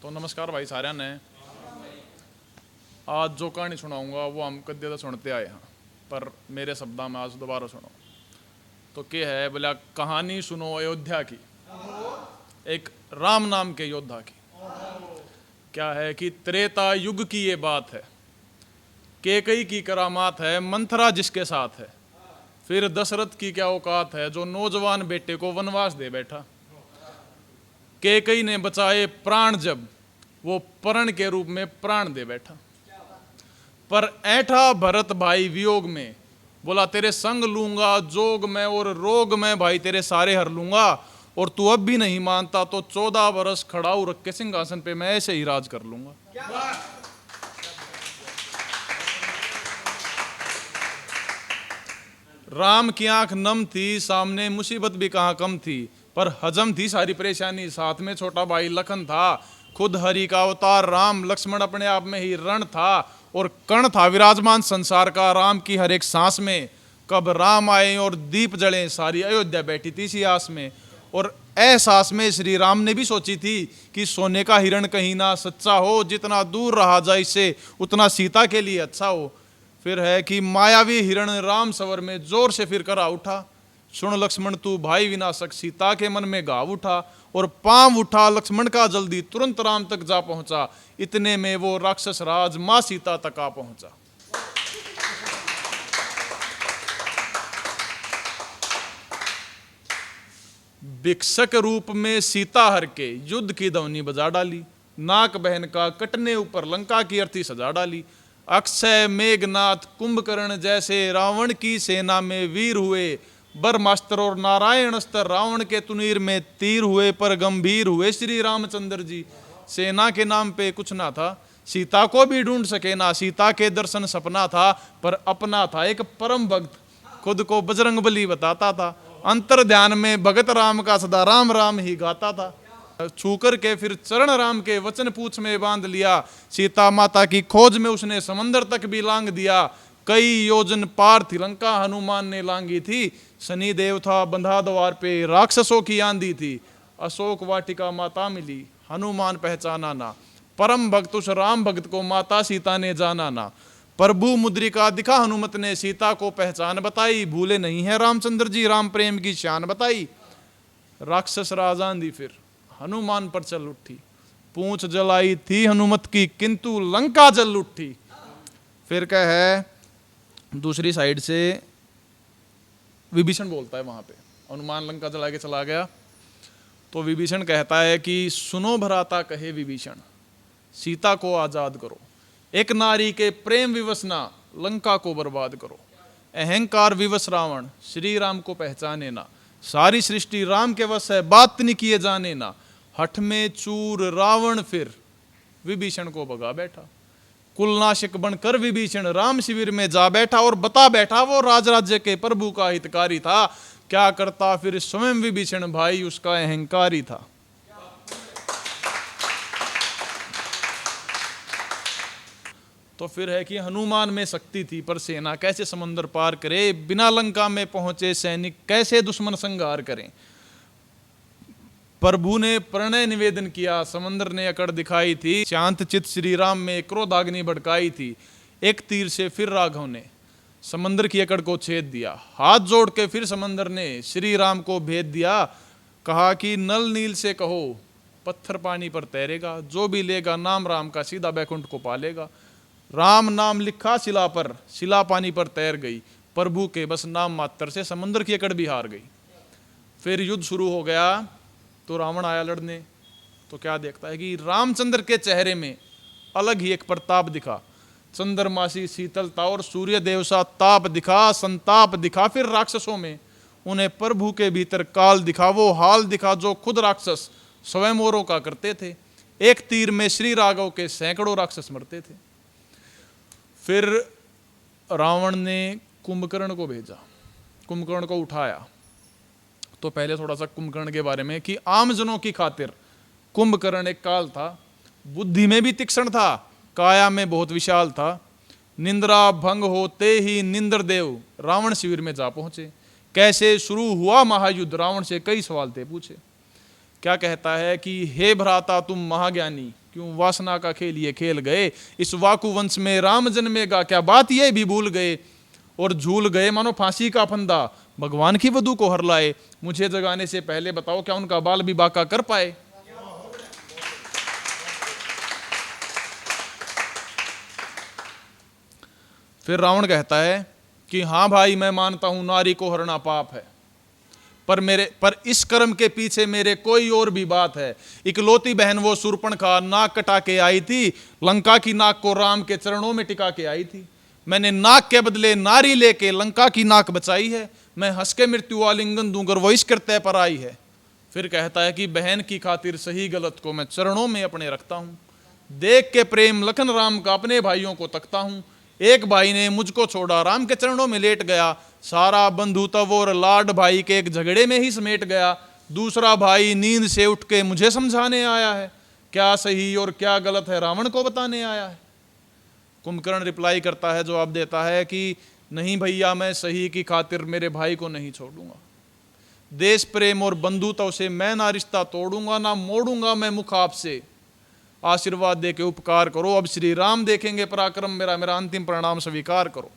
तो नमस्कार भाई सारे ने। आज जो कहानी सुनाऊंगा वो हम कद्दे तो सुनते आए हैं, पर मेरे शब्दों में आज दोबारा सुनो। तो क्या है बोला, कहानी सुनो अयोध्या की, एक राम नाम के योद्धा की। क्या है कि त्रेता युग की ये बात है, कैकई की करामात है, मंथरा जिसके साथ है। फिर दशरथ की क्या औकात है, जो नौजवान बेटे को वनवास दे बैठा। कैकई ने बचाए प्राण जब वो परण के रूप में प्राण दे बैठा। पर ऐठा भरत भाई वियोग में, बोला तेरे संग लूंगा जोग में और रोग में भाई तेरे सारे हर लूंगा। और तू अब भी नहीं मानता तो 14 बरस खड़ाऊ रख के सिंहासन पे मैं ऐसे ही राज कर लूंगा। राम की आंख नम थी, सामने मुसीबत भी कहाँ कम थी, पर हजम थी सारी परेशानी। साथ में छोटा भाई लखन था, खुद हरि का अवतार राम। लक्ष्मण अपने आप में ही रण था और कण था विराजमान संसार का राम की हर एक सांस में। कब राम आए और दीप जले, सारी अयोध्या बैठी थी इसी आस में। और एहसास में श्री राम ने भी सोची थी कि सोने का हिरण कहीं ना सच्चा हो, जितना दूर रहा जाए इससे उतना सीता के लिए अच्छा हो। फिर है कि मायावी हिरण राम सवर में जोर से फिर करा उठा, सुन लक्ष्मण तू भाई विनाशक, सीता के मन में घाव उठा। और पांव उठा लक्ष्मण का जल्दी, तुरंत राम तक जा पहुंचा। इतने में वो राक्षस राज मां सीता तक आ पहुंचा। भिक्षक रूप में सीता हर के युद्ध की ध्वनि बजा डाली। नाक बहन का कटने ऊपर लंका की अर्थी सजा डाली। अक्षय मेघनाथ कुंभकर्ण जैसे रावण की सेना में वीर हुए। ब्रह्मास्त्र और नारायण अस्त्र रावण के तुनीर में तीर हुए, पर गंभीर हुए श्री रामचंद्र जी। सेना के नाम पे कुछ ना था, सीता को भी ढूंढ सके ना। सीता के दर्शन सपना था, पर अपना था एक परम भक्त, खुद को बजरंग बली बताता था। अंतर ध्यान में भगत राम का सदा राम राम ही गाता था। छू कर के फिर चरण राम के वचन पूछ में बांध लिया। सीता माता की खोज में उसने समंदर तक भी लांग दिया। कई योजन पार थी लंका हनुमान ने लांगी थी। शनि देव था बंधा द्वार पे, राक्षसों की आंधी थी। अशोक वाटिका माता मिली, हनुमान पहचाना ना। परम भक्त उस राम भक्त को माता सीता ने जाना ना। प्रभु मुद्रिका दिखा हनुमत ने, सीता को पहचान बताई। भूले नहीं है रामचंद्र जी राम प्रेम की शान बताई। राक्षस राजान दी फिर हनुमान पर चल उठी। पूंछ जलाई थी हनुमत की, किंतु लंका जल उठी। फिर क्या है, दूसरी साइड से विभीषण बोलता है वहां पे। हनुमान लंका जला के चला गया तो विभीषण कहता है कि सुनो भ्राता कहे विभीषण, सीता को आजाद करो। एक नारी के प्रेम विवश ना लंका को बर्बाद करो। अहंकार विवश रावण श्री राम को पहचाने ना। सारी सृष्टि राम के वश है, बात नहीं किए जाने ना। हठ में चूर रावण फिर विभीषण को भगा बैठा। कुलनाशक बनकर विभीषण राम शिविर में जा बैठा और बता बैठा वो राज राज्य के प्रभु का हितकारी था। क्या करता फिर स्वयं विभीषण, भाई उसका अहंकारी था। तो फिर है कि हनुमान में शक्ति थी, पर सेना कैसे समंदर पार करे। बिना लंका में पहुंचे सैनिक कैसे दुश्मन संहार करें। प्रभु ने प्रणय निवेदन किया, समंदर ने अकड़ दिखाई थी। शांत चित श्री राम में क्रोधाग्नि भड़काई थी। एक तीर से फिर राघव ने समंदर की अकड़ को छेद दिया। हाथ जोड़ के फिर समंदर ने श्री राम को भेद दिया। कहा कि नल नील से कहो पत्थर पानी पर तैरेगा। जो भी लेगा नाम राम का सीधा बैकुंठ को पालेगा। राम नाम लिखा शिला पर, शिला पानी पर तैर गई। प्रभु के बस नाम मात्र से समंदर की अकड़ भी हार गई। फिर युद्ध शुरू हो गया तो रावण आया लड़ने। तो क्या देखता है कि रामचंद्र के चेहरे में अलग ही एक प्रताप दिखा। चंद्रमासी शीतलता और सूर्य देव सा ताप दिखा, संताप दिखा। फिर राक्षसों में उन्हें प्रभु के भीतर काल दिखा। वो हाल दिखा जो खुद राक्षस स्वयं औरों का करते थे। एक तीर में श्री राघव के सैकड़ों राक्षस मरते थे। फिर रावण ने कुंभकर्ण को भेजा, कुंभकर्ण को उठाया। तो पहले थोड़ा सा कुंभकर्ण के बारे में कि आमजनों की खातिर कुंभकर्ण एक काल था। बुद्धि में भी तीक्ष्ण था, काया में बहुत विशाल था। निंद्रा भंग होते ही निंद्रदेव रावण शिविर में जा पहुंचे। कैसे शुरू हुआ महायुद्ध, रावण से कई सवाल थे पूछे। क्या कहता है कि हे भ्राता तुम महाज्ञानी, क्यों वासना का खेल ये खेल गए, इस वाकु वंश में राम जन्मेगा, क्या बात ये भी भूल गए, और झूल गए मानो फांसी का फंदा, भगवान की वधू को हर लाए, मुझे जगाने से पहले बताओ क्या उनका बाल भी बाका कर पाए। फिर रावण कहता है कि हाँ भाई मैं मानता हूं नारी को हरना पाप है, पर इस कर्म के पीछे मेरे कोई और भी बात है। इकलौती बहन वो शूर्पणखा नाक कटा के आई थी, लंका की नाक को राम के चरणों में टिका के आई थी, मैंने नाक के बदले नारी लेके लंका की नाक बचाई है, मैं हंस के मृत्यु आलिंगन दूंगर वो इस करते पर आई है। फिर कहता है कि बहन की खातिर सही गलत को मैं चरणों में अपने रखता हूं, देख के प्रेम लखन राम का अपने भाइयों को तकता हूं, एक भाई ने मुझको छोड़ा राम के चरणों में लेट गया, सारा बंधुत्व और लाड भाई के एक झगड़े में ही समेट गया, दूसरा भाई नींद से उठ के मुझे समझाने आया है, क्या सही और क्या गलत है रावण को बताने आया है। कुंभकर्ण रिप्लाई करता है, जवाब देता है कि नहीं भैया, मैं सही की खातिर मेरे भाई को नहीं छोड़ूंगा, देश प्रेम और बंधुत्व से मैं ना रिश्ता तोड़ूंगा ना मोड़ूंगा मैं मुख आपसे, आशीर्वाद दे के उपकार करो, अब श्री राम देखेंगे पराक्रम मेरा, मेरा अंतिम परिणाम स्वीकार करो।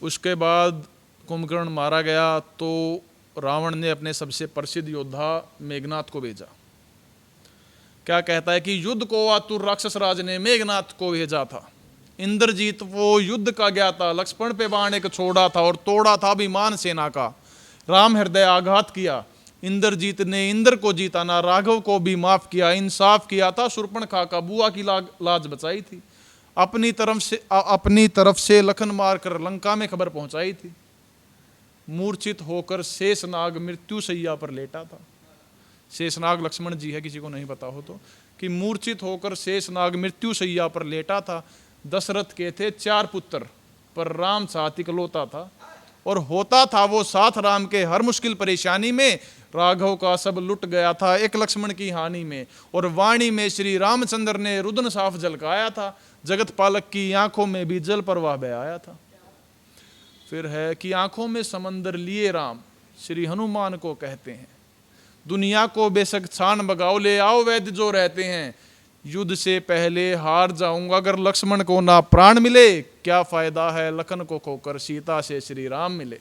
उसके बाद कुंभकर्ण मारा गया तो रावण ने अपने सबसे प्रसिद्ध योद्धा मेघनाथ को भेजा। क्या कहता है कि युद्ध को आतुर राक्षस राज ने मेघनाथ को भेजा था, इंद्रजीत वो युद्ध का गया था, लक्ष्मण पे बाण एक छोड़ा था और तोड़ा था अभिमान सेना का, राम हृदय आघात किया, इंद्रजीत ने इंद्र को जीता ना, राघव को भी माफ किया, इंसाफ किया था, शूर्पणखा का बुआ की लाज बचाई थी, अपनी तरफ से लखन मारकर लंका में खबर पहुंचाई थी, मूर्छित होकर शेषनाग मृत्यु शैया पर लेटा था। शेषनाग लक्ष्मण जी है, किसी को नहीं पता हो तो, कि मूर्छित होकर शेषनाग मृत्यु शैया पर लेटा था। दशरथ के थे 4 पुत्र, पर राम साथ इकलौता था, और होता था वो साथ राम के हर मुश्किल परेशानी में, राघव का सब लुट गया था एक लक्ष्मण की हानि में, और वाणी में श्री रामचंद्र ने रुदन साफ झलकाया था, जगत पालक की आंखों में भी जल प्रवाह बह आया था। फिर है कि आंखों में समंदर लिए राम श्री हनुमान को कहते हैं, दुनिया को बेशक छान बगाओ ले आओ वैद्य जो रहते हैं, युद्ध से पहले हार जाऊंगा अगर लक्ष्मण को ना प्राण मिले, क्या फायदा है लखन को खोकर सीता से श्री राम मिले।